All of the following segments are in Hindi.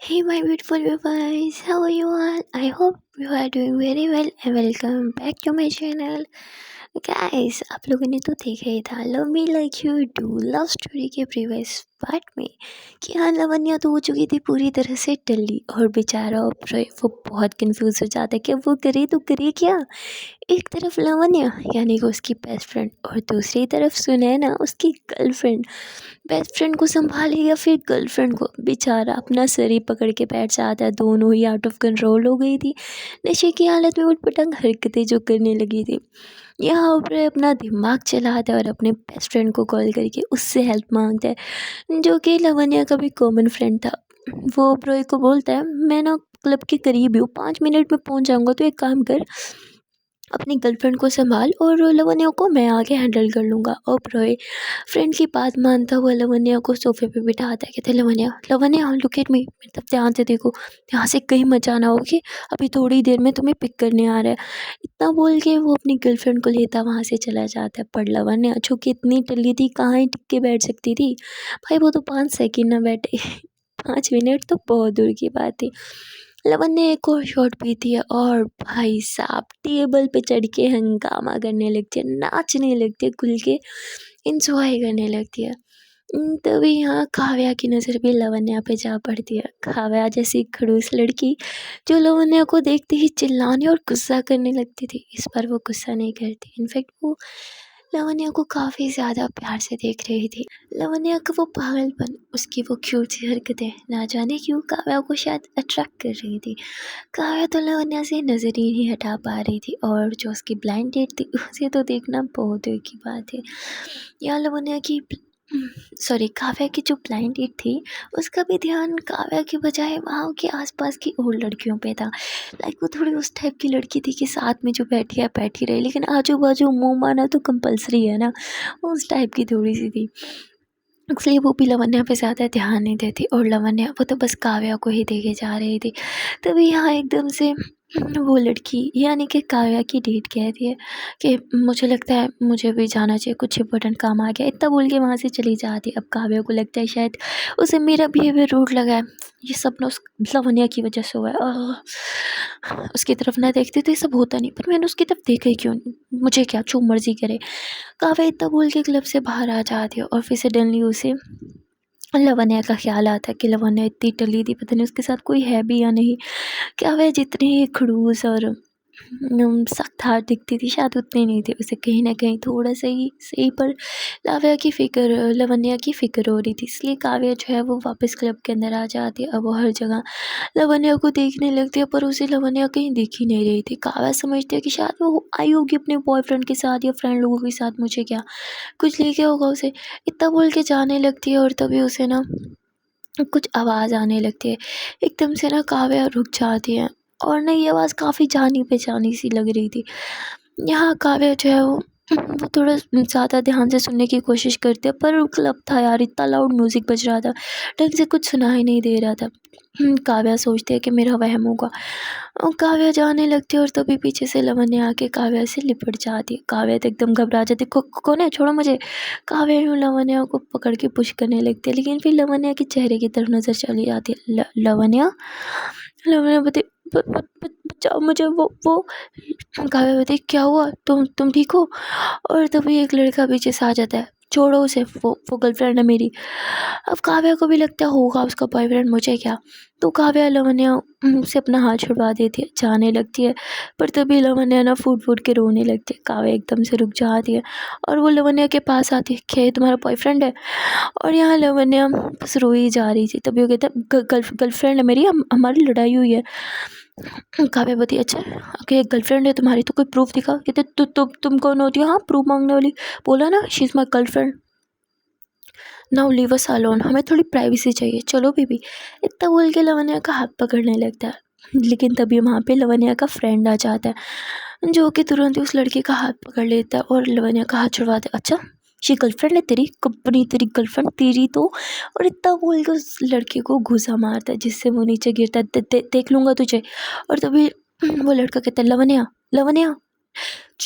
Hey, my beautiful viewers, how are you all? I hope you are doing very well and welcome back to my channel. Guys आप लोगों ने तो देखा ही था love me like you do love story के प्रीवियस पार्ट में कि हाँ लवन्या तो हो चुकी थी पूरी तरह से टल्ली और बेचारा अभय वो बहुत कंफ्यूज हो जाता है कि वो करे तो करे क्या। एक तरफ लवन्या यानी कि उसकी बेस्ट फ्रेंड और दूसरी तरफ सुनैना उसकी गर्लफ्रेंड। बेस्ट फ्रेंड को संभाले या फिर गर्लफ्रेंड को, बेचारा अपना सर ही पकड़ के बैठ जाता है। दोनों ही आउट ऑफ कंट्रोल हो गई थी, नशे की हालत में उटपटांग हरकतें जो करने लगी थी। यहाँ ऊपर अपना दिमाग चलाता है और अपने बेस्ट फ्रेंड को कॉल करके उससे हेल्प मांगता है, जो कि लवन्या का भी कॉमन फ्रेंड था। वो ब्रोय को बोलता है मैं ना क्लब के करीब ही हूँ, 5 मिनट में पहुँच जाऊँगा, तो एक काम कर अपनी गर्लफ्रेंड को संभाल और लवन्या को मैं आगे हैंडल कर लूँगा। और ब्रोय फ्रेंड की बात मानता हुआ लवन्या को सोफे पे बिठाता है। कहते Lavanya Lavanya look at me, मतलब ध्यान से देखो, यहाँ से कहीं मत जाना, ओके? अभी थोड़ी देर में तुम्हें पिक करने आ रहा है। इतना बोल के वो अपनी गर्लफ्रेंड को लेता वहाँ से चला जाता है। पर लवन्या जो कि इतनी टल्ली थी, कहाँ ही टिक के बैठ सकती थी भाई, वो तो 5 सेकंड ना बैठे 5 मिनट तो बहुत दूर की बात थी। लवन्या एक और शॉट पीती है और भाई साहब टेबल पे चढ़ के हंगामा करने लगती है, नाचने लगती है, खुल के इंजॉय करने लगती है। तभी यहाँ काव्या की नज़र भी लवन्या पे जा पड़ती है। काव्या जैसी खड़ूस लड़की जो लवन्या को देखते ही चिल्लाने और गुस्सा करने लगती थी, इस पर वो गुस्सा नहीं करती। इनफैक्ट वो लवन्या को काफ़ी ज़्यादा प्यार से देख रही थी। लवन्या का वो पागलपन, उसकी वो क्यूट सी हरकतें ना जाने क्यों काव्या को शायद अट्रैक्ट कर रही थी। काव्या तो लवन्या से नज़र ही नहीं हटा पा रही थी, और जो उसकी ब्लाइंड डेट थी उसे तो देखना बहुत दूर की बात है। यहाँ लवन्या की काव्या की जो ब्लाइंड डेट थी उसका भी ध्यान काव्या की बजाय वहाँ के आसपास की और लड़कियों पे था। लाइक वो थोड़ी उस टाइप की लड़की थी कि साथ में जो बैठी है बैठी रहे, लेकिन आजू बाजू मुंह माना तो कंपलसरी है ना, उस टाइप की थोड़ी सी थी। इसलिए वो भी लवन्या पे ज़्यादा ध्यान नहीं देती, और लवन्या वो तो बस काव्या को ही देखे जा रही थी। तभी यहाँ एकदम से वो लड़की यानी कि काव्या की डेट कहती है कि मुझे लगता है मुझे भी जाना चाहिए, कुछ इंपॉर्टेंट काम आ गया, इतना बोल के वहाँ से चली जाती है। अब काव्या को लगता है शायद उसे मेरा बिहेवियर रूड लगा है, ये सब ना उस लवन्या की वजह से हुआ है। उसकी तरफ ना देखती तो ये सब होता नहीं, पर मैंने उसकी तरफ देखा ही क्यों नहीं, मुझे क्या, जो मर्जी करे। काव्या इतना बोल के क्लब से बाहर आ जाती है और फिर सडनली उसे लवन्या का ख्याल आता है कि लवन्या इतनी टली थी, पता नहीं उसके साथ कोई है भी या नहीं। काव्या जितनी खड़ूस और सख्त हाथ दिखती थी शायद उतनी नहीं थी, उसे कहीं न कहीं थोड़ा सा ही सही पर लवन्या की फ़िक्र हो रही थी। इसलिए काव्या जो है वो वापस क्लब के अंदर आ जाती है। अब वो हर जगह लवन्या को देखने लगती है, पर उसे लवन्या कहीं दिख ही नहीं रही थी। काव्या समझती है कि शायद वो आई होगी अपने बॉयफ्रेंड के साथ या फ्रेंड लोगों के साथ, मुझे क्या, कुछ लेके होगा उसे। इतना बोल के जाने लगती है और तभी उसे ना कुछ आवाज़ आने लगती है। एकदम से ना काव्या रुक जाती है और ना ये आवाज़ काफ़ी जानी-पहचानी सी लग रही थी। यहाँ काव्या जो है वो थोड़ा ज़्यादा ध्यान से सुनने की कोशिश करती है, पर वो क्लब था यार, इतना लाउड म्यूज़िक बज रहा था, ढंग से कुछ सुनाई नहीं दे रहा था। काव्या सोचती है कि मेरा वहम होगा। काव्या जाने लगती है और तभी पीछे से लवन्या आके काव्या से लिपट जाती है। काव्या तो एकदम घबरा जाती है, कौन है, छोड़ो मुझे। काव्या यूँ लवन्या को पकड़ के पुश करने लगती है, लेकिन फिर लवन्या के चेहरे की तरफ नज़र चली जाती है। लवन्या लवन्या बोलती बचाओ मुझे, वो काव्या बोलती क्या हुआ, तुम ठीक हो? और तभी एक लड़का पीछे से आ जाता है, छोड़ो उसे, वो गर्लफ्रेंड है मेरी। अब काव्या को भी लगता है होगा उसका बॉयफ्रेंड, मुझे क्या। तो काव्या लवन्या से अपना हाथ छुड़वा देती है, जाने लगती है। पर तभी लवन्या ना फूट-फूट के रोने लगती है। काव्या एकदम से रुक जाती है और वो लवन्या के पास आती है, क्या ये तुम्हारा बॉयफ्रेंड है? और यहाँ लवन्या बस रोई जा रही थी। तभी वो कहता है गर्लफ्रेंड है मेरी, हमारी लड़ाई हुई है। काव्या बोलती अच्छा ओके, गर्लफ्रेंड है तुम्हारी, तो कोई प्रूफ दिखा। कहते तुम कौन होती हो हाँ प्रूफ मांगने वाली? बोला ना she is my girlfriend, now leave us alone, हमें थोड़ी प्राइवेसी चाहिए, चलो बेबी। इतना बोल के लवन्या का हाथ पकड़ने लगता है, लेकिन तभी वहाँ पे लवन्या का फ्रेंड आ जाता है, जो कि तुरंत ही उस लड़के का हाथ पकड़ लेता है और लवन्या का हाथ छुड़वाता है। अच्छा ये गर्लफ्रेंड है तेरी, कंपनी तेरी गर्लफ्रेंड तेरी तो। और इतना बोल के उस लड़के को घूसा मारता है, जिससे वो नीचे गिरता है। देख लूँगा तुझे। और तभी वो लड़का कहता है लवन्या लवन्या,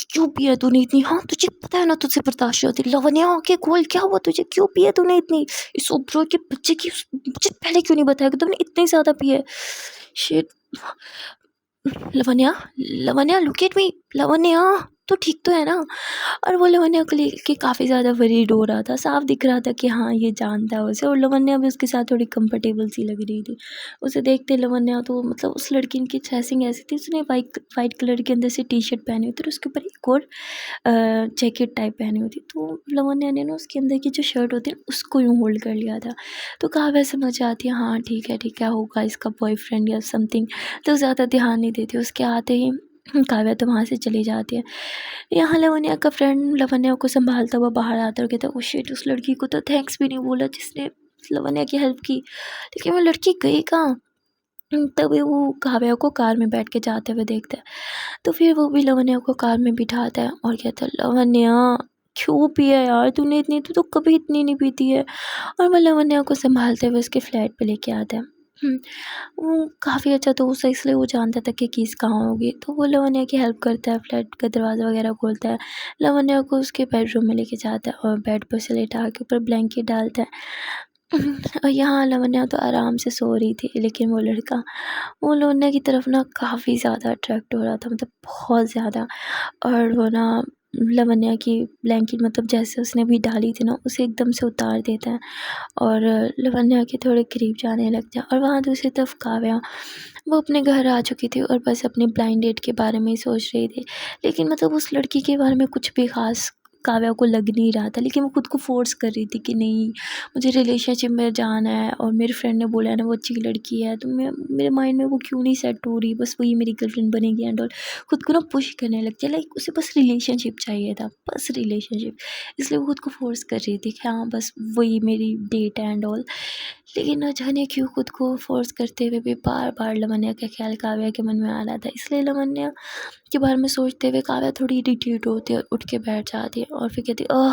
क्यों पिया तूने इतनी? हाँ, तुझे पता है ना तुझसे बर्दाश्त नहीं होती। लवण्या आँखें खोल, क्या हुआ तुझे? क्यों पिया तूने इतनी? इस उम्र के बच्चे की मुझे पहले क्यों नहीं बताया कि तुमने इतनी ज़्यादा पी है? शिट! लवण्या, लवण्या लुक एट मी, लवण्या तू ठीक तो है ना? और वो लवण्या को लेके काफ़ी ज़्यादा वरीड हो रहा था। साफ दिख रहा था कि हाँ, ये जानता है उसे, और लवण्या भी उसके साथ थोड़ी कंफर्टेबल सी लग रही थी। उसे देखते लवण्या तो मतलब उस लड़की की ड्रेसिंग ऐसी थी, उसने वाइट कलर के अंदर से टी-शर्ट पहनी हुई थी और उसके ऊपर एक और जैकेट टाइप पहनी हुई थी। तो लवण्या ने ना उसके अंदर की जो शर्ट होती है ना उसको यूँ होल्ड कर लिया था। तो काव्या समझ आती है, हाँ ठीक है होगा इसका बॉयफ्रेंड या समथिंग। तो ज़्यादा ध्यान नहीं देती। उसके आते ही काव्या तो वहाँ से चली जाती है। यहाँ लवन्या का फ्रेंड लवन्या को संभालता हुआ बाहर आता है और कहता है, ओह शिट, उस लड़की को तो थैंक्स भी नहीं बोला जिसने लवन्या की हेल्प की। लेकिन वो लड़की गई कहाँ? तभी वो काव्या को कार में बैठ के जाते हुए देखता है। तो फिर वो भी लवन्या को कार में बिठाता है और कहता है, लवन्या क्यों पिया यार तूने इतनी? तू तो कभी इतनी नहीं पीती है। और वो लवन्या को संभालते हुए उसके फ्लैट पे लेके आता है। वो काफ़ी अच्छा दोस्त है, इसलिए वो जानता था कि कीज़ कहाँ होगी। तो वो लवन्या की हेल्प करता है, फ्लैट का दरवाज़ा वगैरह खोलता है, लवन्या को उसके बेडरूम में लेके जाता है और बेड पर से लेटा के ऊपर ब्लैंकेट डालता है। और यहाँ लवन्या तो आराम से सो रही थी, लेकिन वो लड़का वो लवन्या की तरफ ना काफ़ी ज़्यादा अट्रैक्ट हो रहा था, मतलब बहुत ज़्यादा। और वो ना लवन्या की ब्लैंकेट मतलब जैसे उसने अभी डाली थी ना, उसे एकदम से उतार देता है और लवन्या के थोड़े करीब जाने लगता है। और वहाँ दूसरी तरफ काव्या, वो अपने घर आ चुकी थी और बस अपनी ब्लाइंड डेट के बारे में ही सोच रही थी। लेकिन मतलब उस लड़की के बारे में कुछ भी ख़ास काव्या को लग नहीं रहा था, लेकिन वो खुद को फ़ोर्स कर रही थी कि नहीं, मुझे रिलेशनशिप में जाना है और मेरे फ्रेंड ने बोला है ना वो अच्छी लड़की है, तो मैं मेरे माइंड में वो क्यों नहीं सेट हो रही, बस वही मेरी गर्लफ्रेंड बनेगी एंड ऑल। खुद को ना पुश करने लगती है, लाइक उसे बस रिलेशनशिप चाहिए था, बस रिलेशनशिप। इसलिए वो खुद को फ़ोर्स कर रही थी कि हाँ बस वही मेरी डेट है एंड ऑल। लेकिन न जाने क्यों खुद को फ़ोर्स करते हुए भी बार-बार लवन्या का ख़्याल काव्या के मन में आ रहा था। इसलिए लवन्या के बारे में सोचते हुए काव्या थोड़ी इरिटेट होती है और उठ के बैठ जाती है और फिर कहती है,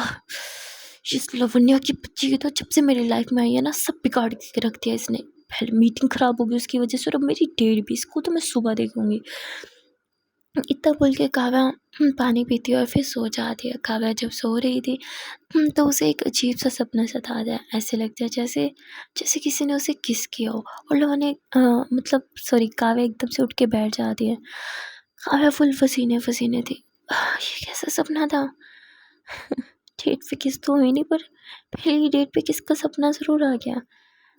इस लवन्या की बच्ची की तो जब से मेरी लाइफ में आई है ना, सब बिगाड़ के रख दिया इसने। पहले मीटिंग ख़राब हो गई उसकी वजह से और अब मेरी डेट भी, इसको तो मैं सुबह देखूँगी। इतना बोल के काव्या पानी पीती है और फिर सो जाती है। काव्या जब सो रही थी तो उसे एक अजीब-सा सपना सताता है। ऐसे लगता है जैसे जैसे किसी ने उसे किस किया हो। और मतलब सॉरी, काव्या एकदम से उठ के बैठ जाती है। काव्या फुल पसीने-पसीने थी। ये कैसा सपना था? डेट पे किस तो हुई नहीं, पर पहली डेट पे किस का सपना ज़रूर आ गया।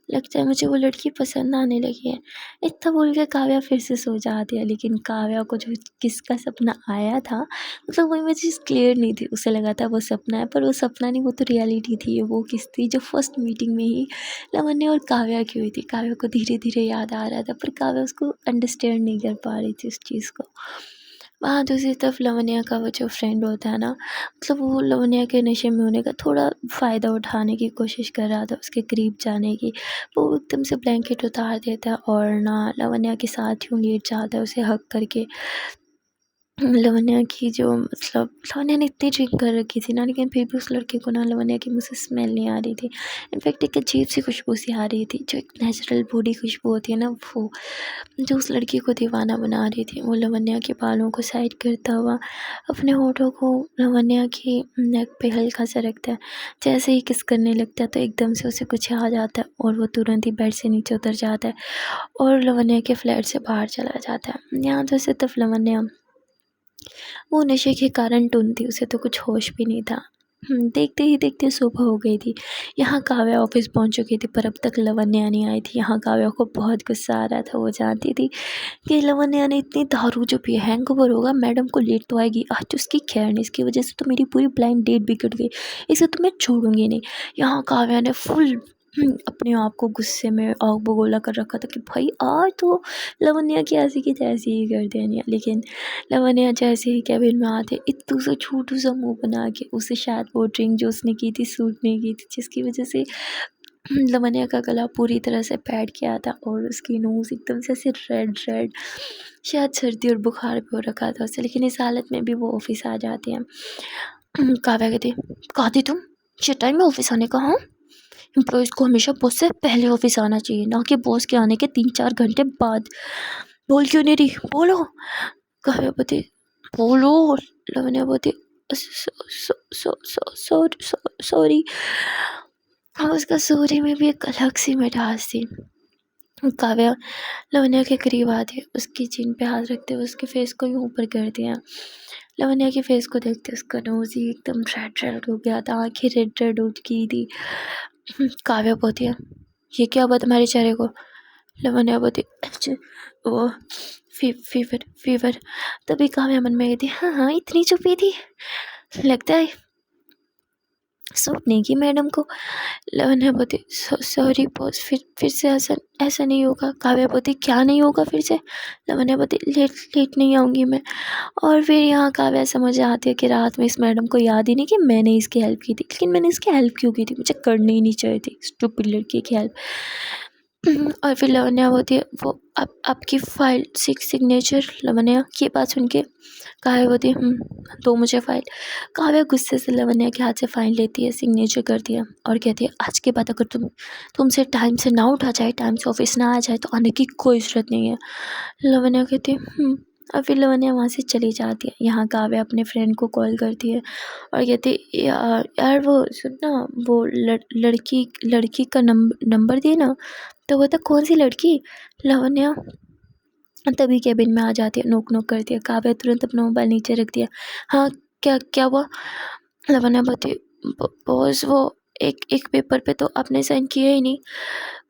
लगता है मुझे वो लड़की पसंद आने लगी है। इतना बोल के काव्या फिर से सो जाती है, लेकिन काव्या को जो किसका सपना आया था, मतलब वही में चीज़ क्लियर नहीं थी। उसे लगा था वो सपना है, पर वो सपना नहीं, वो तो रियलिटी थी। वो किस थी जो फर्स्ट मीटिंग में ही लवन्या और काव्या की हुई थी। काव्या को धीरे-धीरे याद आ रहा था, पर काव्या उसको अंडरस्टैंड नहीं कर पा रही थी उस चीज़ को। वहाँ दूसरी तरफ लवन्या का वो जो फ्रेंड होता है ना, मतलब वो लवन्या के नशे में होने का थोड़ा फ़ायदा उठाने की कोशिश कर रहा था, उसके करीब जाने की। वो एकदम से ब्लैंकेट उतार देता है और ना लवन्या के साथ यूँ लेट जाता है उसे हग करके। लवन्या की जो मतलब लवन्या ने इतनी ड्रिंक कर रखी थी ना, लेकिन फिर भी उस लड़के को ना लवन्या की मुँह से स्मेल नहीं आ रही थी। इनफैक्ट एक अजीब सी खुशबू सी आ रही थी, जो एक नेचुरल बॉडी खुशबू होती है ना, वो जो उस लड़की को दीवाना बना रही थी। वो लवन्या के बालों को साइड करता हुआ अपने होठों को लवन्या की नेक पे हल्का सा रखता है। जैसे ही किस करने लगता है तो एकदम से उसे कुछ याद आता है और वो तुरंत ही बेड से नीचे उतर जाता है और लवन्या के फ्लैट से बाहर चला जाता है। यहाँ तो सिर्फ लवन्या वो नशे के कारण टुन थी, उसे तो कुछ होश भी नहीं था। देखते ही देखते सुबह हो गई थी। यहाँ काव्या ऑफ़िस पहुँच चुकी थी, पर अब तक लवन्या नहीं आई थी। यहाँ काव्या को बहुत गुस्सा आ रहा था। वो जानती थी कि लवन्या ने इतनी दारू जो पी है, हैंगओवर होगा, मैडम को लेट तो आएगी। आज उसकी खैर नहीं, इसकी वजह से तो मेरी पूरी ब्लाइंड डेट बिगड़ गई। इसे तो मैं छोड़ूँगी नहीं। यहाँ काव्या ने फुल अपने आप को गुस्से में आग बबूला कर रखा था कि भाई आज तो लवन्या की ऐसी की तैसी ही कर देनी है। लेकिन लवन्या जैसे ही केबिन में आते, इत्तू सा छोटू सा मुँह बना के, उसे शायद वो ड्रिंक जो उसने की थी सूट नहीं की थी, जिसकी वजह से लवन्या का गला पूरी तरह से बैठ गया था और उसकी नोज़ एकदम से ऐसे रेड शायद सर्दी और बुखार भी हो रखा था उसे। लेकिन इस हालत में भी वो ऑफ़िस आ जाती है। काव्या कहती, कहाँ थी तुम? ये टाइम है ऑफ़िस आने का? हाँ, एम्प्लॉइज़ को हमेशा बॉस से पहले ऑफ़िस आना चाहिए, ना कि बॉस के आने के 3-4 घंटे बाद। बोल क्यों नहीं रही? बोलो। काव्या बोलती, बोलो। लवन्या बोलती सॉरी। अब उसका सॉरी में भी एक अलग सी मिठास थी। काव्या लवन्या के करीब आती है, उसकी चीन पे हाथ रखते हुए उसके फेस को यूं ऊपर कर दिया। लवन्या के फेस को देखते उसका नोज ही एकदम रेड रेड हो गया था, आंखें रेड रेड हो गई थी। काव्या बोलती है, ये क्या हुआ तुम्हारे चेहरे को? लवन्या बोलती वो फीवर फीवर। तभी काव्या मन में कहती, हाँ हाँ इतनी चुपी थी, लगता है सूट नहीं की मैडम को। लवन्या बोलती सॉरी बॉस, फिर से ऐसा नहीं होगा। काव्या बोलती क्या नहीं होगा फिर से? लवन्या बोलती लेट लेट नहीं आऊँगी मैं। और फिर यहाँ काव्या समझ आती है कि रात में इस मैडम को याद ही नहीं कि मैंने इसकी हेल्प की थी, लेकिन मैंने इसकी हेल्प क्यों की थी, मुझे करनी ही नहीं चाहिए थी स्टूपिड लड़की की हेल्प। और फिर लवन्या होती है वो आपकी फाइल सिग्नेचर। लवन्या की बात सुन के काव्या बोलती है दो मुझे फाइल। काव्या गुस्से से लवन्या के हाथ से फाइल लेती है, सिग्नेचर करती है और कहती है आज के बाद अगर तुमसे टाइम से ना उठा जाए, टाइम से ऑफिस ना आ जाए तो आने की कोई ज़रूरत नहीं है। लवन्या कहती है और फिर लवन्या वहाँ से चली जाती है। यहाँ काव्या अपने फ्रेंड को कॉल करती है और कहती है यार वो सुनना, वो लड़की का नंबर दे ना। तो वो तो कौन सी लड़की? लवन्या तभी केबिन में आ जाती है, नोक नोक करती है। काव्या तुरंत अपना मोबाइल नीचे रख दिया। हाँ क्या क्या हुआ? लवन्या बोलती बॉस वो एक एक पेपर पे तो आपने साइन किया ही नहीं।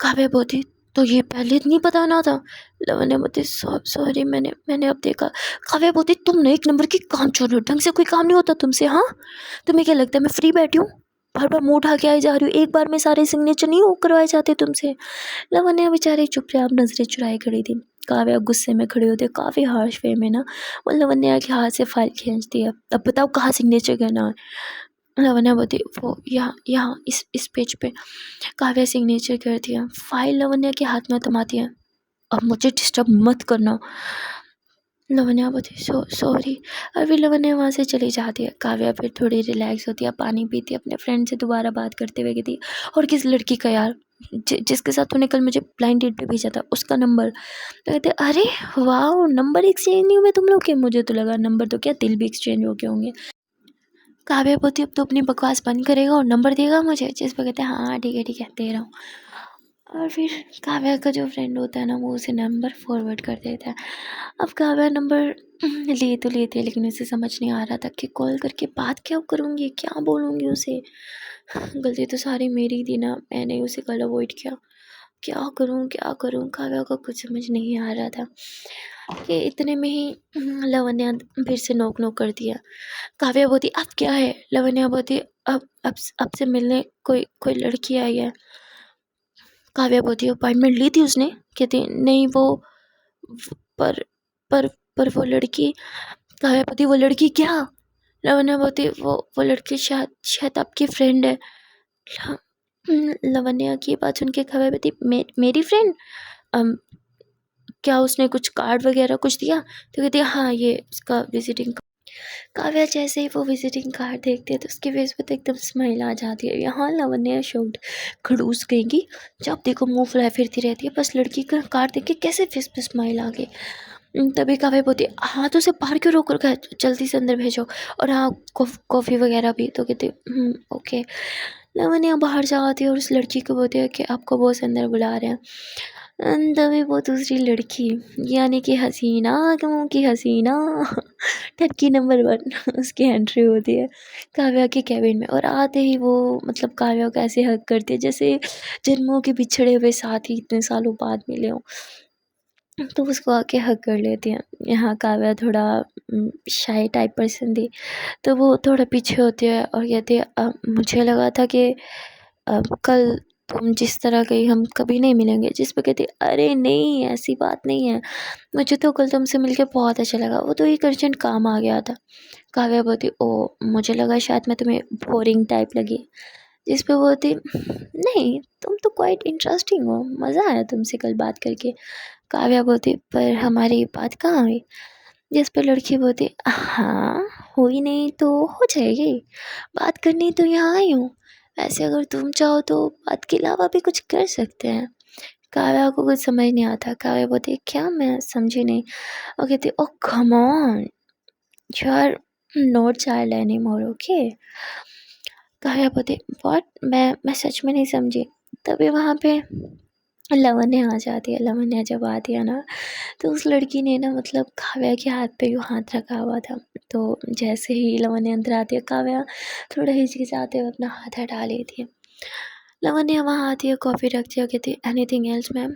काव्या बोलती तो ये पहले नहीं पता ना था। लवन्या बोलती सॉरी मैंने अब देखा। काव्या बोलती तुम एक नंबर की काम चोर हो, ढंग से कोई काम नहीं होता तुमसे? हाँ तुम्हें क्या लगता है मैं फ्री बैठी हूँ, बार बार मुँह उठा के आई जा रही हूँ, एक बार में सारे सिग्नेचर नहीं करवाए जाते तुमसे? लवन्या बेचारी चुपचाप नजरें चुराए खड़ी थी। काव्या गुस्से में खड़ी होती है, काफ़ी हार्श वे में ना वो लवन्या के हाथ से फाइल खींचती है। अब बताओ कहाँ सिग्नेचर करना है? लवन्या बोलती वो यहाँ यहाँ इस पेज पे। काव्या सिग्नेचर करती है, फाइल लवन्या के हाथ में थमाती है। अब मुझे डिस्टर्ब मत करना। लवन्या बोलती सॉरी। और फिर लवन्या वहाँ से चली जाती है। काव्या फिर थोड़ी रिलैक्स होती है, पानी पीती है, अपने फ्रेंड से दोबारा बात करते हुए कहती और किस लड़की का यार, जिसके साथ तूने कल मुझे ब्लाइंड डेट पे भेजा था, उसका नंबर? तो कहते अरे वाह नंबर एक्सचेंज नहीं हुए तुम लोग के? मुझे तो लगा नंबर तो क्या दिल भी एक्सचेंज हो गए होंगे। काव्या बोलती अब तो अपनी बकवास बंद करेगा और नंबर देगा मुझे? जिस पर कहते हैं हाँ ठीक है दे रहा हूँ। और फिर काव्या का जो फ्रेंड होता है ना वो उसे नंबर फॉरवर्ड कर देता है। अब काव्या नंबर लेती है, लेकिन उसे समझ नहीं आ रहा था कि कॉल करके बात क्या करूँगी, क्या बोलूँगी उसे। गलती तो सारी मेरी थी ना, मैंने उसे कल अवॉइड किया। क्या करूँ? काव्या को कुछ समझ नहीं आ रहा था कि इतने में ही लवन्या फिर से नोक नोक कर दिया। काव्या बोलती अब क्या है? लवन्या बोलती अब से मिलने कोई लड़की आई है। काव्या बोलती अपॉइंटमेंट ली थी उसने? कहती नहीं वो पर पर पर वो लड़की। काव्या बोलती वो लड़की क्या? लवन्या बोलती वो लड़की शायद आपकी फ्रेंड है। लवन्या की बात सुन के काव्या बोलती मेरी फ्रेंड? क्या उसने कुछ कार्ड वगैरह कुछ दिया? तो कहती है हाँ ये उसका विजिटिंग। काव्या जैसे ही वो विजिटिंग कार्ड देखती है तो उसके फेस पे तो एकदम स्माइल आ जाती है। यहाँ लवन्या शॉक्ड, खड़ूस कहेंगी, जब देखो मुंह फुलाए फिरती रहती है, बस लड़की का कार्ड देख के कैसे फेस पे स्माइल आ गई। तभी काव्या बोलती हाँ तो उसे बाहर क्यों रोक रखा है, जल्दी से अंदर भेजो, और हाँ कॉफ़ी वगैरह भी। तो कहती ओके। लवन्या बाहर जाती है और उस लड़की को बोलती है कि आपको बॉस अंदर बुला रहे हैं। तभी वो दूसरी लड़की यानी कि हसीना के मुँह की हसीना ठरकी नंबर 1 उसकी एंट्री होती है काव्या के केबिन में, और आते ही वो मतलब काव्या को ऐसे हग करती है जैसे जन्मों के बिछड़े हुए साथी इतने सालों बाद मिले हों। तो उसको आके हग कर लेती हैं। यहाँ काव्या थोड़ा शाय टाइप पर्सन थी, तो वो थोड़ा पीछे होती है और कहती है मुझे लगा था कि कल तुम जिस तरह गई हम कभी नहीं मिलेंगे। जिस पे कहती अरे नहीं ऐसी बात नहीं है, मुझे तो कल तुमसे मिलके बहुत अच्छा लगा, वो तो एक अर्जेंट काम आ गया था। काव्या बोलती ओ मुझे लगा शायद मैं तुम्हें बोरिंग टाइप लगी। जिस पे बोलती नहीं तुम तो क्वाइट इंटरेस्टिंग हो, मज़ा आया तुमसे कल बात करके। काव्या बोलती पर हमारी बात कहाँ हुई? जिस पे लड़की बोलती हाँ हुई नहीं तो हो जाएगी, बात करनी तो यहाँ आई हूँ, वैसे अगर तुम चाहो तो बात के अलावा भी कुछ कर सकते हैं। काव्या को कुछ समझ नहीं आता। काव्या बोलती क्या? मैं समझी नहीं। और कहती oh come on, you are not child any more, okay. Kavya बोलती व्हाट, मैं सच में नहीं समझी। तभी वहाँ पे लावण्य आ जाती है। लावण्य जब आती है ना, तो उस लड़की ने ना मतलब काव्या के हाथ पे यूँ हाथ रखा हुआ था। तो जैसे ही लावण्य अंदर आती है, काव्या थोड़ा हिचकिचाते हुए अपना हाथ हटा लेती है। लावण्य वहाँ आती है, कॉफ़ी रखती है, कहती है एनीथिंग एल्स मैम।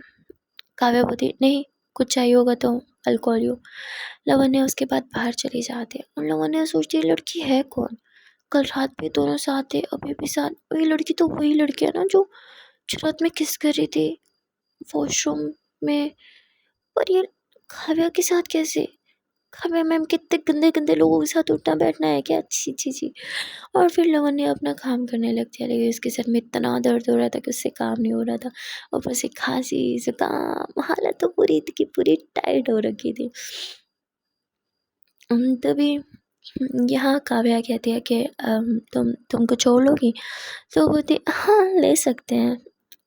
काव्या बोलती नहीं, कुछ चाहिए होगा तो आई कॉल यू। लावण्य उसके बाद बाहर चली जाती है और लावण्य सोचती है लड़की है कौन, कल रात भी दोनों साथ थे, अभी भी साथ। वही लड़की तो वही लड़की है ना जो रात में किस कर रही थी वॉशरूम में। पर ये काव्या के साथ कैसे? काव्या मैम कितने गंदे गंदे लोगों के साथ उठना बैठना है क्या? छी छी छी। और फिर लावण्य अपना काम करने लगती है, लेकिन उसके सर में इतना दर्द हो रहा था कि उससे काम नहीं हो रहा था। ऊपर से खांसी जुकाम, हालत तो पूरी की पूरी टाइट हो रखी थी। तभी यहाँ काव्या कहती है कि तुम कुछ और लोगी? तो बोलती हाँ ले सकते हैं।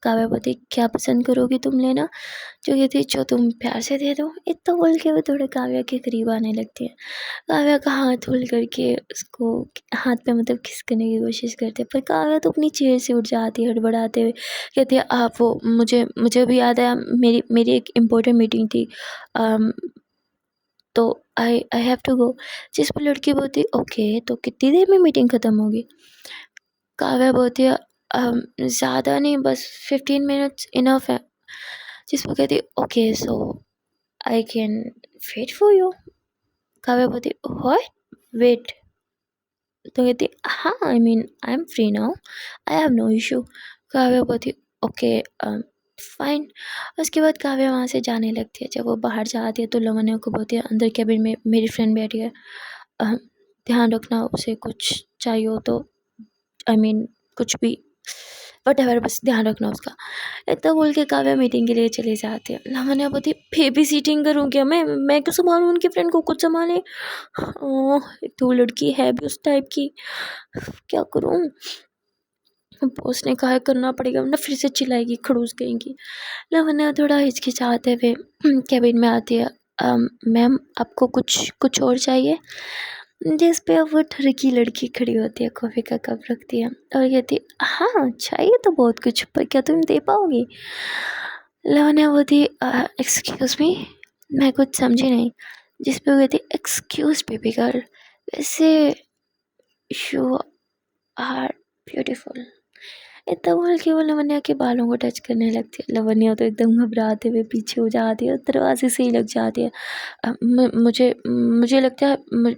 काव्या बोलती क्या पसंद करोगी तुम लेना? जो कहती जो तुम प्यार से दे दो। इतना बोल के वो थोड़े काव्या के करीब आने लगती है। काव्या का हाथ होल्ड करके उसको हाथ पे मतलब किस करने की कोशिश करते हैं, पर काव्या तो अपनी चेयर से उठ जाती है हड़बड़ाते हुए। कहती है आप वो मुझे भी याद है, मेरी एक इम्पोर्टेंट मीटिंग थी, तो आई हैव टू गो। जिस पर लड़की बोलती ओके तो कितनी देर में मीटिंग ख़त्म होगी? काव्या बोलती है ज़्यादा नहीं, बस 15 मिनट्स इनफ है। जिस पर कहती okay so I can wait for you. Kavya बोलती व्हाट, वेट? तो कहती हाँ I mean I am free now, I have no issue. Kavya बोलती ओके फाइन। उसके बाद काव्या वहाँ से जाने लगती है। जब वो बाहर जाती है तो लावण्य को बोलती है अंदर कैबिन में मेरी फ्रेंड बैठी है, ध्यान रखना, उसे कुछ चाहिए हो तो आई मीन कुछ भी वटेवर, बस ध्यान रखना उसका। इतना बोल के काव्या मीटिंग के लिए चली जाती है। लावण्या बोलती बेबी सीटिंग करूँ क्या मैं क्यों संभालूँ उनकी फ्रेंड को, कुछ संभाले। एक तो वो लड़की है भी उस टाइप की, क्या करूँ? बॉस ने कहा है करना पड़ेगा वरना फिर से चिल्लाएगी खड़ूस कहेंगी। लावण्या थोड़ा हिचकिचाते हुए कैबिन में आती है। मैम आपको कुछ और चाहिए? जिस पे अब वो ठरकी लड़की खड़ी होती है, कॉफ़ी का कप रखती है और कहती हाँ चाहिए तो बहुत कुछ, पर क्या तुम दे पाओगी? लावण्या बोलती एक्सक्यूज़ मी, मैं कुछ समझी नहीं। जिस पे वो कहती एक्सक्यूज़ बेबी गर्ल, वैसे यू आर ब्यूटीफुल। इतना बोल के वो लावण्या के बालों को टच करने लगती है। लावण्या तो एकदम घबराते हुए पीछे हो जाती है और दरवाजे से ही लग जाती है। मुझे लगता है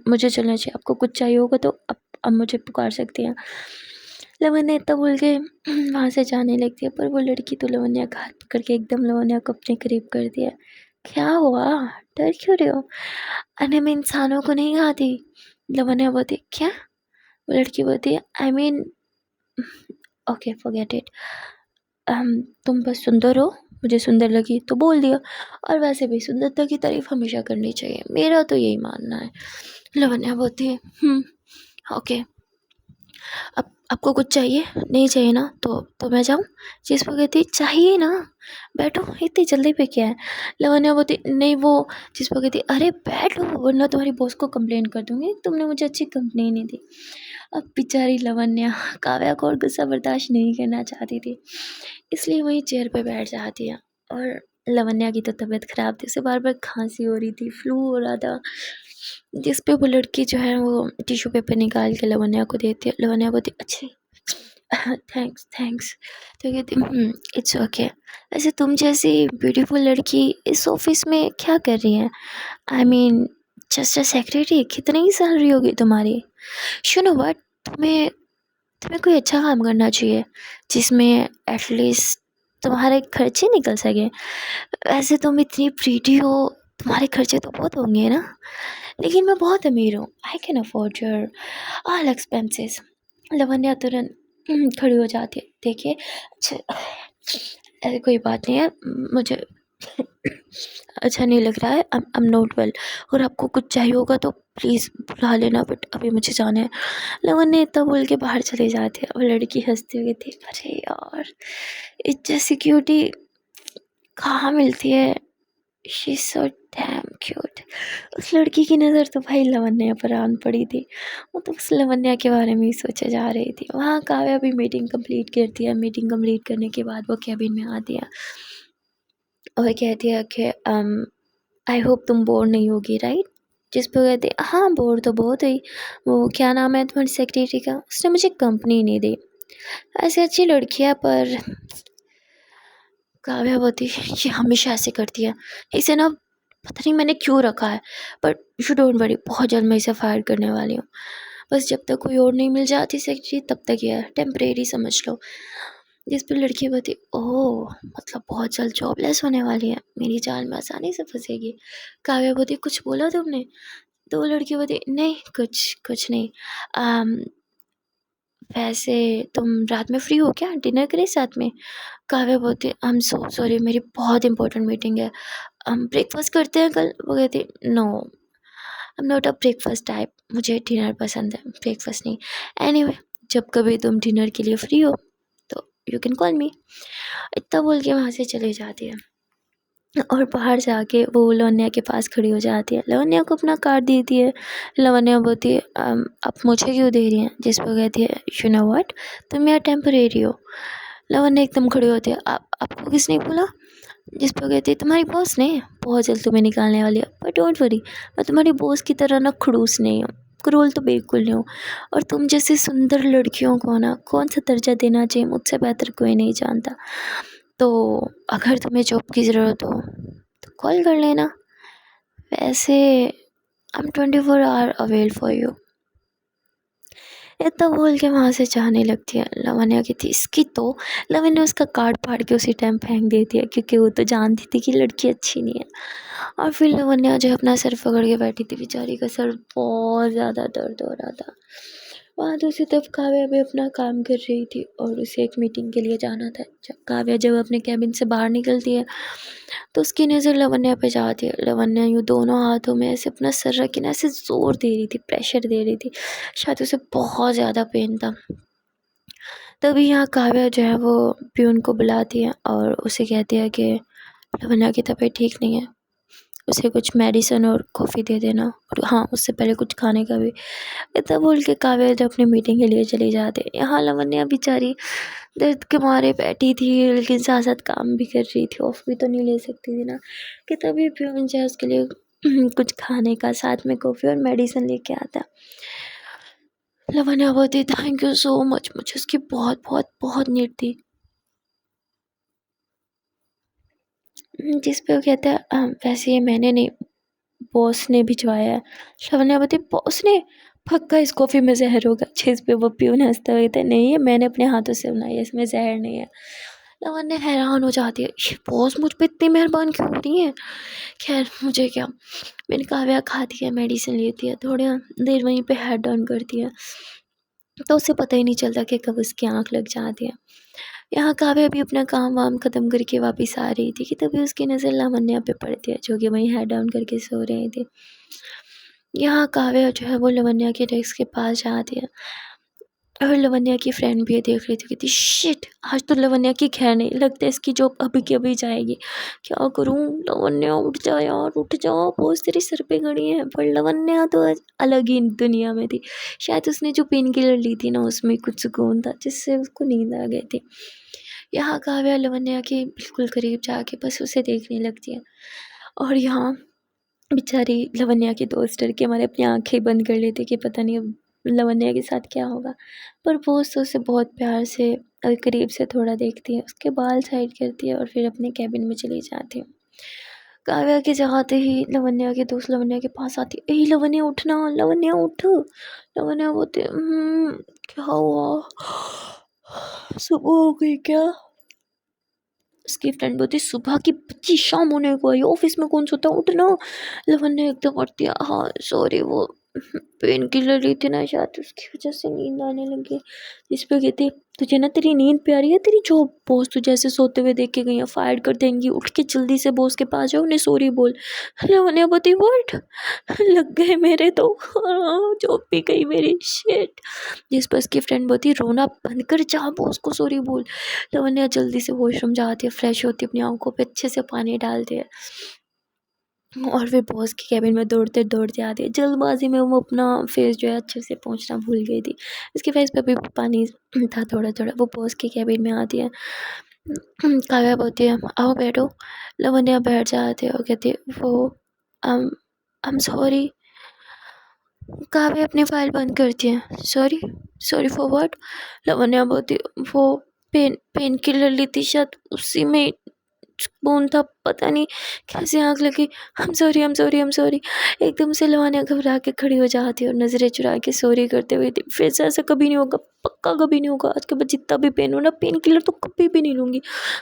मुझे चलना चाहिए, आपको कुछ चाहिए होगा तो अब मुझे पुकार सकती हैं। लावण्या इतना बोल के वहाँ से जाने लगती है, पर वो लड़की तो लावण्या का हाथ पकड़ के एकदम लावण्या को अपने करीब करती है। क्या हुआ, डर क्यों रहे हो? अरे मैं इंसानों को नहीं खाती। लावण्या बोलती क्या? वो लड़की बोलती है I mean okay forget it, तुम बस सुंदर हो, मुझे सुंदर लगी तो बोल दिया, और वैसे भी सुंदरता की तारीफ हमेशा करनी चाहिए, मेरा तो यही मानना है। लावण्या बोलती है ओके, अब आपको कुछ चाहिए? नहीं चाहिए ना तो मैं जाऊँ? जिस पर कहती चाहिए ना, बैठो, इतनी जल्दी पे क्या है? लावण्या बोलती नहीं वो। जिस पर कहती अरे बैठो वरना तुम्हारी बॉस को कंप्लेन कर दूँगी, तुमने मुझे अच्छी कंपनी नहीं दी। अब बेचारी लावण्या काव्या को और गुस्सा बर्दाश्त नहीं करना चाहती थी, इसलिए वहीं चेयर पे बैठ जाती है। और लावण्या की तो तबीयत ख़राब थी, उसे बार बार खांसी हो रही थी, फ्लू हो रहा था। जिस पे वो लड़की जो है वो टिश्यू पेपर निकाल के लावण्या को देती है। लावण्या बोलती अच्छी थैंक्स थैंक्स। तो कहती इट्स ओके। वैसे तुम जैसी ब्यूटीफुल लड़की इस ऑफिस में क्या कर रही है? I mean just a secretary, कितनी ही सैलरी होगी तुम्हारी? सुनो व्हाट, तुम्हें तुम्हें कोई अच्छा काम करना चाहिए जिसमें एटलीस्ट तुम्हारे खर्चे निकल सके। वैसे तुम इतनी प्रीटी हो, तुम्हारे खर्चे तो बहुत होंगे ना, लेकिन मैं बहुत अमीर हूँ, I can afford your all expenses. Lavanya तुरंत खड़ी हो जाती है। देखिए अच्छा, ऐसी कोई बात नहीं है, मुझे अच्छा नहीं लग रहा है, आई एम नॉट वेल, और आपको कुछ चाहिए होगा तो प्लीज़ बुला लेना, बट अभी मुझे जाना है। लावण्या इतना बोल के बाहर चली जाती है और लड़की हंसती हुई थी, अरे यार इस जैसी क्यूटी कहाँ मिलती है, she is so damn cute. उस लड़की की नज़र तो भाई लावण्या पर आन पड़ी थी। वो तो बस लावण्या के बारे में ही सोचे जा रही थी। वहाँ काव्या भी मीटिंग कंप्लीट करती है। मीटिंग कंप्लीट करने के बाद वो कैबिन में आती है और कहती है कि आई होप तुम बोर नहीं होगी, राइट? जिस पे कहती है हाँ बोर तो बहुत हुई। वो क्या नाम है तुम्हारी सेक्रेटरी का? उसने मुझे कंपनी नहीं दी। ऐसी अच्छी लड़की है पर काव्या बोलती ये हमेशा ऐसे करती है, इसे ना पता नहीं मैंने क्यों रखा है, बट यू डोंट वरी, बहुत जल्द मैं इसे फायर करने वाली हूँ। बस जब तक कोई और नहीं मिल जाती सेक्रेटरी तब तक ये टेम्परेरी समझ लो। जिस पर लड़की बोलती ओह मतलब बहुत जल्द जॉबलेस होने वाली है, मेरी जान में आसानी से फंसेगी। काव्या बोलती कुछ बोला तुमने? तो वो लड़की बोलती नहीं कुछ कुछ नहीं। वैसे तुम रात में फ्री हो क्या, डिनर करें साथ में? काव्या बोलती आई एम सो सॉरी मेरी बहुत इंपॉर्टेंट मीटिंग है, हम ब्रेकफास्ट करते हैं कल? वो कहती no I am not a breakfast type, मुझे डिनर पसंद है, ब्रेकफास्ट नहीं। एनीवे जब कभी तुम डिनर के लिए फ्री हो तो यू कैन कॉल मी। इतना बोल के वहाँ से चली जाती है और बाहर जाके वो लावण्या के पास खड़ी हो जाती है। लावण्या को अपना कार्ड देती है। लावण्या बोलती है आप मुझे क्यों दे रही हैं? जिस पर कहती है यू नो व्हाट, तुम यहाँ टेम्परेरी हो। लावण्या एकदम खड़ी होती है आपको किसने बोला? जिस पर कहती है तुम्हारी बॉस ने, बहुत जल्द तुम्हें निकालने वाली है, पर डोंट वरी मैं तुम्हारी बॉस की तरह ना खड़ूस नहीं हूँ, क्रूल तो बिल्कुल नहीं हूँ। और तुम जैसी सुंदर लड़कियों को ना कौन सा दर्जा देना चाहिए मुझसे बेहतर कोई नहीं जानता। तो अगर तुम्हें जॉब की ज़रूरत हो तो कॉल कर लेना। वैसे आई एम 24 आवर अवेल फॉर यू। इतना बोल के वहाँ से जाने लगती है। लावण्या की थी इसकी तो लावण्या उसका कार्ड फाड़ के उसी टाइम फेंक देती है क्योंकि वो तो जानती थी कि लड़की अच्छी नहीं है। और फिर लावण्या जो अपना सर पकड़ के बैठी थी, बेचारी का सर बहुत ज़्यादा दर्द हो रहा था। वहाँ दूसरी तरफ काव्या भी अपना काम कर रही थी और उसे एक मीटिंग के लिए जाना था। जब काव्या अपने कैबिन से बाहर निकलती है तो उसकी नज़र लावण्या पे जाती है। लावण्या यूँ दोनों हाथों में ऐसे अपना सर रख के ना ऐसे ज़ोर दे रही थी, प्रेशर दे रही थी, शायद उसे बहुत ज़्यादा पेन था। तभी यहाँ काव्या जो है वो प्यून को बुलाती है और उसे कहती है कि लावण्या की तबीयत ठीक नहीं है, उसे कुछ मेडिसिन और कॉफ़ी दे देना, और हाँ उससे पहले कुछ खाने का भी। इतना बोल के काव्या जब अपनी मीटिंग के लिए चली जाती है। यहाँ लावण्या बेचारी दर्द के मारे बैठी थी लेकिन साथ साथ काम भी कर रही थी, ऑफ भी तो नहीं ले सकती थी ना। कि तभी प्यून जो है उसके लिए कुछ खाने का साथ में कॉफ़ी और मेडिसिन लेके आता। लावण्या बोलती थैंक यू सो मच, मुझे उसकी बहुत बहुत बहुत नीड थी। जिस पे वो कहता है वैसे ये मैंने नहीं, बॉस ने भिजवाया है। लावण्या बोलती बॉस ने? पक्का इस कॉफ़ी में जहर होगा। जिस पे वो प्यून हंसता हुआ कहता है नहीं ये मैंने अपने हाथों से बनाई है, इसमें जहर नहीं है। लावण्या हैरान हो जाती है ये बॉस मुझ पे इतनी मेहरबान क्यों हो रही है। खैर मुझे क्या, मैंने काव्या खाती है, मेडिसिन लेती है, थोड़ी देर वहीं पे हेड डाउन करती है तो उसे पता ही नहीं चलता कि कब उसकी आँख लग जाती है। यहाँ काव्या भी अपना काम वाम ख़त्म करके वापस आ रही थी कि तभी उसकी नज़र लावण्या पे पड़ती है जो कि वहीं हेड डाउन करके सो रही थी। यहाँ काव्या जो है वो लावण्या के डेस्क के पास जाती है और लावण्या की फ्रेंड भी देख रही थी, कहती शिट आज तो लावण्या की खैर नहीं, लगता है इसकी जॉब अभी की अभी जाएगी। क्या करूँ? लावण्या उठ जा यार, उठ जा, बहुत तेरे सर पे गड़ी है। पर लावण्या तो अलग ही दुनिया में थी। शायद उसने जो पेन किलर ली थी ना उसमें कुछ सुकून था जिससे उसको नींद आ गई थी। यहाँ काव्या लावण्या के बिल्कुल करीब जाके बस उसे देखने लगती है और यहाँ बेचारी लावण्या के दोस्त डर के हमारे अपनी आंखें बंद कर लेते कि पता नहीं अब लावण्या के साथ क्या होगा। पर वो तो उसे बहुत प्यार से और करीब से थोड़ा देखती है, उसके बाल साइड करती है और फिर अपने कैबिन में चली जाती है। काव्या के जाते ही लावण्या के दोस्त लावण्या के पास आती है, ए लावण्या उठना, लावण्या उठ। लावण्या बोलती क्या हुआ, सुबह हो गई क्या? उसकी फ्रेंड बोलती सुबह की बच्ची शाम होने को आई, ऑफिस में कौन सोता, उठना। लावण्या एकदम उठती है, हाँ सॉरी वो पेन किलर ली थी ना शायद उसकी वजह से नींद आने लगी। इस पे कहती तुझे ना तेरी नींद प्यारी है, तेरी जॉब बॉस तुझे ऐसे सोते हुए देख के गई है, फायर कर देंगी, उठ के जल्दी से बॉस के पास जाओ, उन्हें सॉरी बोल। लावण्या बोलती व्हाट, लग गए मेरे तो, जॉब भी गई मेरी, शिट। जिस पर उसकी फ्रेंड बोलती रोना बंद कर, जा बॉस को सॉरी बोल। लावण्या जल्दी से वॉशरूम जाती है, फ्रेश होती है, अपनी आंखों पे अच्छे से पानी डालती है और फिर बॉस के कैबिन में दौड़ते दौड़ते आती है। जल्दबाजी में वो अपना फेस जो है अच्छे से पोंछना भूल गई थी। उसके फेस पे भी पानी था थोड़ा थोड़ा। वो बॉस के कैबिन में आती है। काव्या बोलती है आओ बैठो। लवन्या बैठ जाती है और कहती है वो आई एम सॉरी। काव्या अपनी फाइल बंद करती है। Sorry sorry for what. Lavanya बोलती है वो पेन किलर ली थी शायद उसी में खून था, पता नहीं कैसे आग लगी। I am sorry. एकदम से लवन्या घबरा के खड़ी हो जाती है और नज़रें चुरा के सॉरी करते हुए थी। फिर से ऐसा कभी नहीं होगा, पक्का कभी नहीं होगा। आज के बाद जितना भी पेन हो ना, पेन किलर तो कभी भी नहीं लूँगी।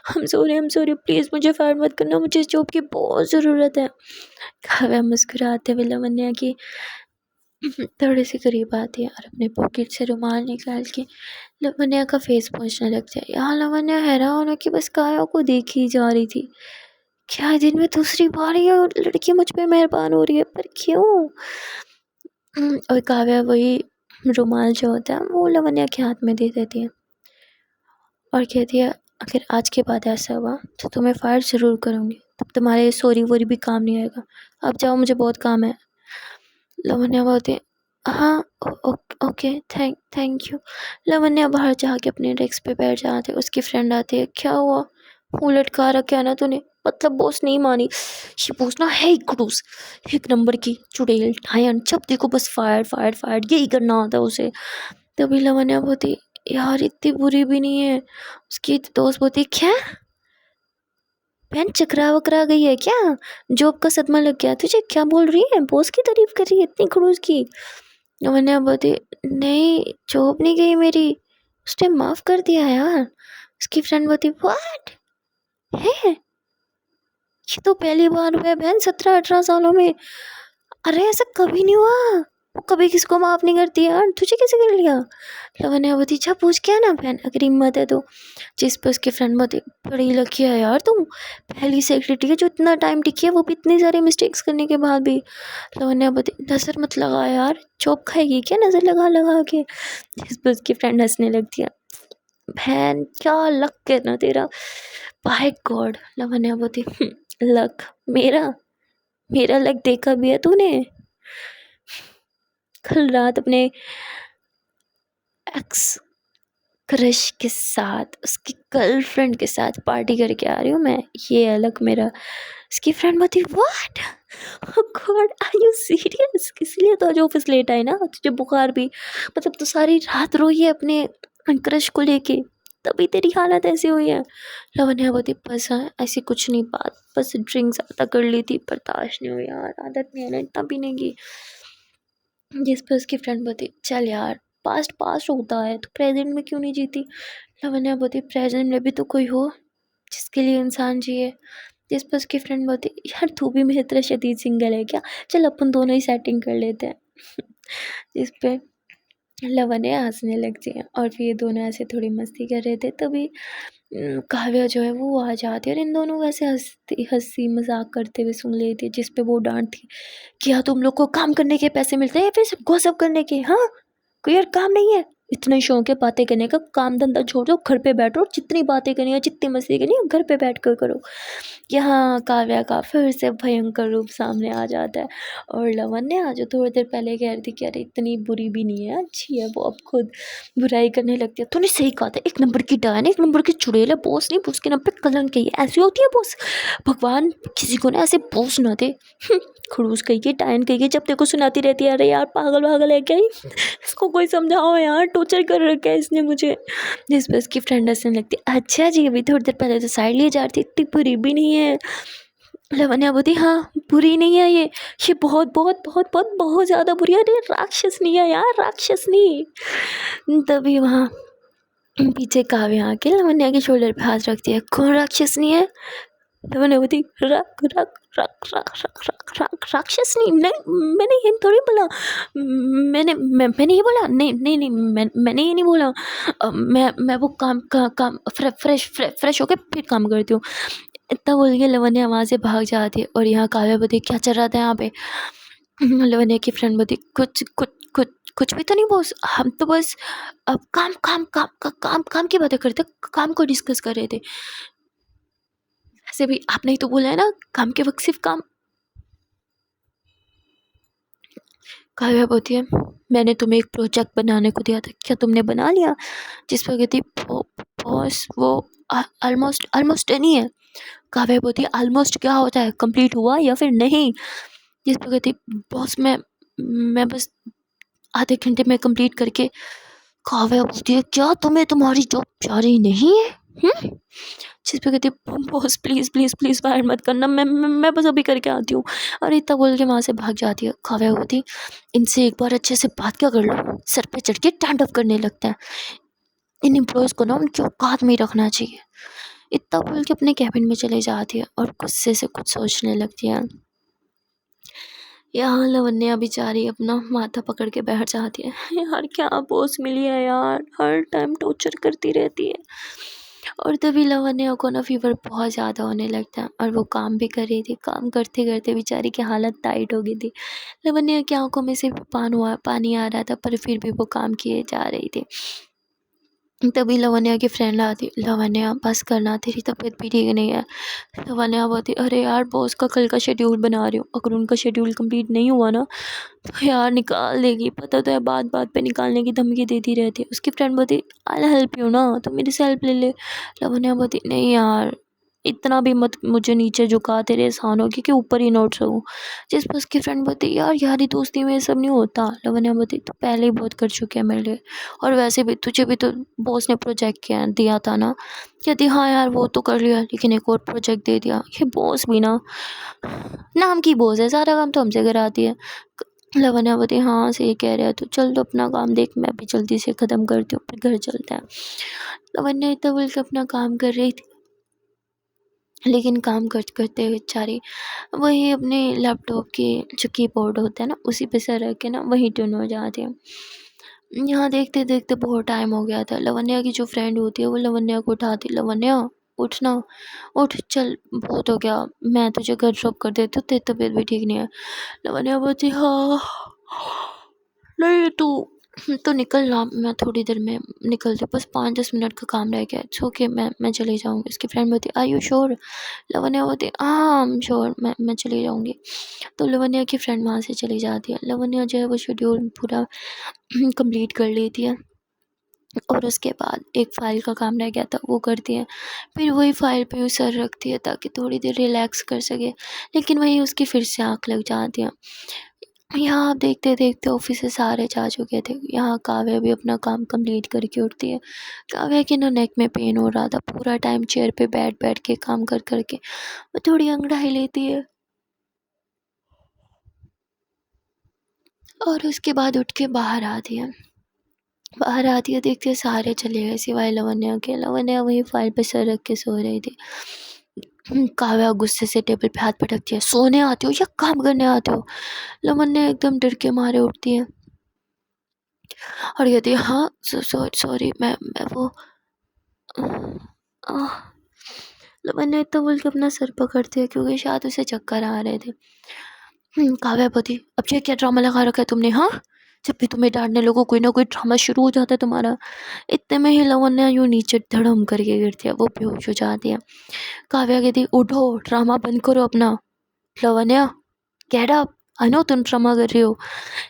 आई एम सॉरी प्लीज़ मुझे फायर मत करना, मुझे इस जॉब की बहुत ज़रूरत है। काव्या मुस्कुराते हुए लवन्या की थोड़ी सी करीब आती है और अपने पॉकेट से रुमाल निकाल के लवन्या का फेस पोंछने लगता है। यहाँ लवन्या हैरान हो कि बस काव्या को देखी जा रही थी। क्या दिन में दूसरी बार ये लड़की मुझ पे मेहरबान हो रही है, पर क्यों? और काव्या वही रुमाल जो होता है वो लवन्या के हाथ में दे देती है और कहती है अगर आज के बाद ऐसा हुआ तो तुम्हें फायर ज़रूर करूँगी। तब तुम्हारे सॉरी वोरी भी काम नहीं आएगा। अब जाओ, मुझे बहुत काम है। लवन्या बोलती है हाँ ओके थैंक यू। लवन्या बाहर जाके अपने डेस्क पे बैठ जाते। उसकी फ्रेंड आती है। क्या हुआ, मुँह लटका रखा है ना तूने? मतलब बॉस नहीं मानी। ये बॉस ना है ही खड़ूस, एक नंबर की चुड़ैल ठायन। जब देखो बस फायर फायर फायर यही करना होता है उसे। तभी लवन्या बोलती यार इतनी बुरी भी नहीं है। उसकी दोस्त बोलती क्या बहन चकरा वकरा गई है क्या? जॉब का सदमा लग गया तुझे? क्या बोल रही है, बॉस की तारीफ कर रही है इतनी खड़ूस की। लवन्या बोलती नहीं जॉब नहीं गई मेरी, उसने माफ़ कर दिया यार। उसकी फ्रेंड बोलती व्हाट है, ये तो पहली बार हुआ है बहन 17-18 सालों में। अरे ऐसा कभी नहीं हुआ, वो कभी किसको माफ़ नहीं करती यार, तुझे कैसे कर लिया? लवन्या बोलती जा पूछ के आना बहन अगर हिम्मत है तो। जिस पर उसकी फ्रेंड बोलती बड़ी लकी है यार तुम, पहली सेक्रेटरी है जो इतना टाइम टिकी है, वो भी इतनी सारी मिस्टेक्स करने के बाद भी। लवन्या बोलती नज़र मत लगा यार, चौप खाएगी क्या नज़र लगा लगा के? जिस पर उसकी फ्रेंड हंसने लगती है। बहन क्या लक है ना तेरा, बाय गॉड। लवन्या बोलती लक मेरा मेरा लक देखा भी है तूने? कल रात अपने एक्स क्रश के साथ, उसकी गर्लफ्रेंड के साथ पार्टी करके आ रही हूँ मैं, ये अलग मेरा। उसकी फ्रेंड बोलती what, God are you serious? इसलिए तो आज ऑफिस लेट आई ना, तुझे बुखार भी, मतलब तो सारी रात रोई है अपने क्रश को लेके, तभी तेरी हालत ऐसी हुई है। लवन्या बोलती बस हाँ ऐसी कुछ नहीं बात, बस ड्रिंक ज़्यादा कर ली थी, बर्दाश्त नहीं हुई यार, आदत नहीं है ना इतना पीने की। जिस पर उसकी फ्रेंड बोलती चल यार पास्ट पास्ट होता है तो प्रेजेंट में क्यों नहीं जीती? लवन्या बोलती प्रेजेंट में भी तो कोई हो जिसके लिए इंसान जिए। जिस पर उसकी फ्रेंड बोलती यार तू भी मेरी तरह शदीद सिंगल है क्या, चल अपन दोनों ही सेटिंग कर लेते हैं। जिस पे लवन्या हंसने लगती है और फिर ये दोनों ऐसे थोड़ी मस्ती कर रहे थे। तभी काव्या जो है वो आ जाती है और इन दोनों वैसे हंसी मजाक करते हुए सुन लेती है। जिस पे वो डांटती क्या तुम लोग को काम करने के पैसे मिलते हैं या फिर सिर्फ गॉसिप करने के? हाँ कोई और काम नहीं है, इतना ही शौक है बातें करने का, काम धंधा छोड़ दो घर पे बैठो, जितनी बातें करनी है जितनी मस्ती करनी है घर पे बैठ कर करो। यहाँ काव्या का फिर से भयंकर रूप सामने आ जाता है और लवन्या जो थोड़ी देर पहले कह रही थी कि अरे इतनी बुरी भी नहीं है अच्छी है, वो अब खुद बुराई करने लगती है। तूने सही कहा था, एक नंबर की डायन, एक नंबर की चुड़ैल है, बॉस नहीं बॉस के नाम पे कलंक है, ये ऐसी होती है बॉस, भगवान किसी को ना ऐसे बॉस ना दे। खड़ूस कही के डायन कही के, जब देखो सुनाती रहती है अरे यार पागल वागल है क्या इसको कोई समझाओ यार, टॉर्चर कर रखा है इसने मुझे। जिस पर उसकी फ्रेंड हंसने लगती अच्छा जी अभी थोड़ी देर पहले तो साइड लिए जा रही थी, इतनी बुरी भी नहीं है। लवन्या बोलती हाँ बुरी नहीं है ये बहुत बहुत बहुत बहुत बहुत ज़्यादा बुरी है, अरे राक्षस नहीं है यार राक्षस नहीं। तभी वहाँ पीछे काव्या आके लवन्या के शोल्डर पे हाथ रखती है। कौन राक्षस नहीं है? लवन्या बोलती रक रक रक रक रक रक रक राक्षस नहीं मैंने ये थोड़ी बोला, मैंने ये बोला नहीं नहीं नहीं मैंने ये नहीं बोला। मैं वो काम फ्रेश होके फिर काम करती हूँ। इतना बोल के लवन्या वहाँ से भाग जाती है और यहाँ काव्या बोलती क्या चल रहा था यहाँ पे? लवन्या की फ्रेंड बोलती कुछ कुछ कुछ कुछ भी तो नहीं बॉस, हम तो बस अब काम काम काम काम काम की बातें करते, काम को डिस्कस कर रहे थे। वैसे भी आपने ही तो बोला है ना काम के वक्त सिर्फ काम। काव्या बोलती है, मैंने तुम्हें एक प्रोजेक्ट बनाने को दिया था, क्या तुमने बना लिया? जिस पर कहती बॉस वो ऑलमोस्ट ऑलमोस्ट डन ही है। काव्या बोलती है, ऑलमोस्ट क्या होता है, कंप्लीट हुआ या फिर नहीं? जिस पर कहती बॉस मैं बस आधे घंटे में कंप्लीट करके। काव्या बोलती है, क्या तुम्हें तुम्हारी जॉब जारी नहीं है? जिस पे कहती है, boss please please please fire मत करना, मैं बस अभी करके आती हूँ। और इतना बोल के वहाँ से भाग जाती है। काव्या बोलती, इनसे एक बार अच्छे से बात क्या कर लो, सर पे चढ़ के स्टैंड अप करने लगता है। इन एम्प्लॉयज़ को ना उनकी औकात में ही रखना चाहिए। इतना बोल के अपने कैबिन में चले जाती है और गुस्से से कुछ सोचने लगती है। यहाँ लवन्या बेचारी अपना माथा पकड़ के बैठ जाती है। यार क्या बॉस मिली है यार, हर टाइम टॉर्चर करती रहती है। और तभी लवन्या को ना फीवर बहुत ज़्यादा होने लगता है और वो काम भी कर रही थी। काम करते करते बेचारी की हालत टाइट हो गई थी। लवन्या की आंखों में से पानी आ रहा था, पर फिर भी वो काम किए जा रही थी। तभी लवन्या की फ्रेंड आती, लवन्या बस करना, तेरी तबीयत भी ठीक नहीं है। लवन्या बोलती, अरे यार बॉस का कल का शेड्यूल बना रही हूँ, अगर उनका शेड्यूल कंप्लीट नहीं हुआ ना तो यार निकाल देगी, पता तो है, बात बात पे निकालने की धमकी देती रहती है। उसकी फ्रेंड बोलती, आई हेल्प यू ना, तो मेरे से हेल्प ले ले। लवन्या बोलती, नहीं यार इतना भी मत मुझे नीचे झुका, तेरे एहसानों की कि ऊपर ही नोट सकूँ। जिस पर उसकी फ्रेंड बोलती, यार यारी दोस्ती में ये सब नहीं होता। लवन्या बोलती, तो पहले ही बहुत कर चुके हैं मेरे लिए, और वैसे भी तुझे भी तो बॉस ने प्रोजेक्ट किया दिया था ना। कहती, हाँ यार वो तो कर लिया, लेकिन एक और प्रोजेक्ट दे दिया। ये बॉस भी ना नाम की बॉस है, सारा काम तो हमसे कराती है। लवन्या बोलती, हाँ सही कह रहे हैं, तो चल तो अपना काम देख, मैं भी जल्दी से ख़त्म करती हूँ, फिर घर चलते हैं। लवन्या इतना बोल के अपना काम कर रही थी, लेकिन काम करते करते बेचारी वही अपने लैपटॉप के जो कीबोर्ड होता है ना, उसी पे सर रख के ना वहीं ट्यून हो जाती है। यहाँ देखते देखते बहुत टाइम हो गया था। लवन्या की जो फ्रेंड होती है वो लवन्या को उठाती, लवन्या उठ ना, उठ चल, बहुत हो गया, मैं तुझे घर ड्रॉप कर देती हूँ, तेरी तबीयत भी ठीक नहीं है। लवन्या बोलती, हाँ नहीं तू निकल ना, मैं थोड़ी देर में निकलती हूँ, बस 5-10 मिनट का काम रह गया है, इट्स ओके, मैं चली जाऊँगी। उसकी फ्रेंड बोलती, आर यू श्योर? लवन्या बोलती, हाँ आई एम श्योर, मैं चली जाऊँगी। तो लवन्या की फ्रेंड वहाँ से चली जाती है। लवन्या जो है वो शेड्यूल पूरा कंप्लीट कर लेती है, और उसके बाद एक फ़ाइल का काम रह गया था वो करती है। फिर वही फ़ाइल पे सर रखती है ताकि थोड़ी देर रिलैक्स कर सके, लेकिन वहीं उसकी फिर से आँख लग जाती है। यहाँ आप देखते देखते ऑफिस से सारे जा चुके थे। यहाँ काव्या भी अपना काम कंप्लीट करके उठती है। काव्या के ना नेक में पेन हो रहा था, पूरा टाइम चेयर पे बैठ बैठ के काम कर करके वो थोड़ी अंगड़ाई लेती है, और उसके बाद उठ के बाहर आती है। बाहर आती है, देखती है सारे चले गए सिवाय लवन्या के। लवन्या वही फाइल पे सर रख के सो रही थी। काव्या गुस्से से टेबल पे हाथ पटकती है, सोने आते हो या काम करने आते हो? लवन्या एकदम डर के मारे उठती है और कहती है, हाँ सॉरी, मैं वो आह, लवन्या इतना बोल के अपना सर पकड़ती है क्योंकि शायद उसे चक्कर आ रहे थे। काव्या बोली, अब ये क्या ड्रामा लगा रखा है तुमने, हाँ? जब भी तुम्हें डांटने लगो कोई ना कोई ड्रामा शुरू हो जाता है तुम्हारा। इतने में ही लवन्या यूँ नीचे धड़म करके गिरती है, वो बेहोश हो जाती है। काव्या कहती, उठो, ड्रामा बंद करो अपना। Lavanya get up, I know तुम ड्रामा कर रही हो।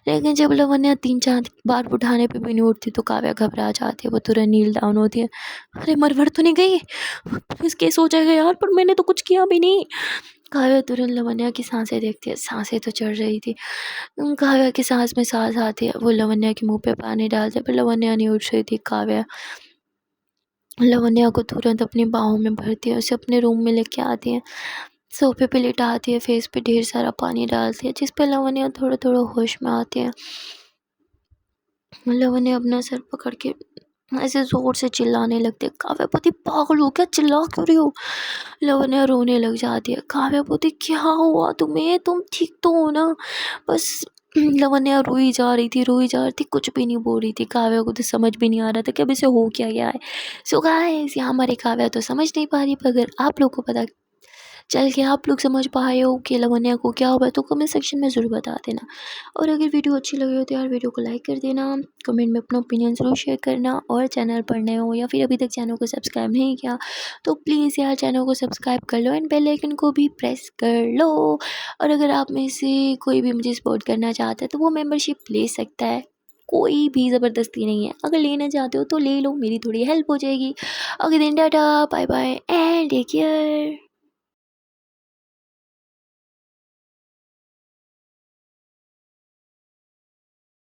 लेकिन जब लवन्या 3-4 बार उठाने पे भी नहीं उठती तो काव्या घबरा जाती है, वो तुरंत नील डाउन होती है। अरे मर तो नहीं गई, पुलिस केस हो जाएगा यार, पर मैंने तो कुछ किया भी नहीं। काव्या तुरंत लवन्या की सांसें देखती है, सांसें तो चढ़ रही थी। काव्या की सांस में सांस आती है, वो लवन्या के मुंह पे पानी डालते, पर लवन्या नहीं उठ रही थी। काव्या लवन्या को तुरंत अपनी बाहों में भरती है, उसे अपने रूम में लेके आती है, सोफे पे लिटाती है, फेस पे ढेर सारा पानी डालती है, जिस पे लवन्या थोड़ा थोड़ा होश में आती है। लवन्या अपना सर पकड़ के ऐसे ज़ोर से चिल्लाने लगती है, काव्या बोलती, पागल हो क्या, चिल्ला क्यों रही हो? लवन्या रोने लग जाती है। काव्या बोलती, क्या हुआ तुम्हें, तुम ठीक तो हो ना? बस लवन्या रोई जा रही थी, कुछ भी नहीं बोल रही थी। काव्या को तो समझ भी नहीं आ रहा था कि अब इसे हो क्या गया है। सो गाइस, यहाँ हमारी काव्या तो समझ नहीं पा रही, पर अगर आप लोग को पता चल के आप लोग समझ पाए हो कि लावण्या को क्या हुआ, तो कमेंट सेक्शन में ज़रूर बता देना। और अगर वीडियो अच्छी लगी हो तो यार वीडियो को लाइक कर देना, कमेंट में अपना ओपिनियन ज़रूर शेयर करना। और चैनल पर नए हो या फिर अभी तक चैनल को सब्सक्राइब नहीं किया तो प्लीज़ यार चैनल को सब्सक्राइब कर लो एंड बेल आइकन को भी प्रेस कर लो। और अगर आप में से कोई भी मुझे सपोर्ट करना चाहता है तो वो मेंबरशिप ले सकता है, कोई भी ज़बरदस्ती नहीं है। अगर लेना चाहते हो तो ले लो, मेरी थोड़ी हेल्प हो जाएगी। Okay then tata, bye bye and take care.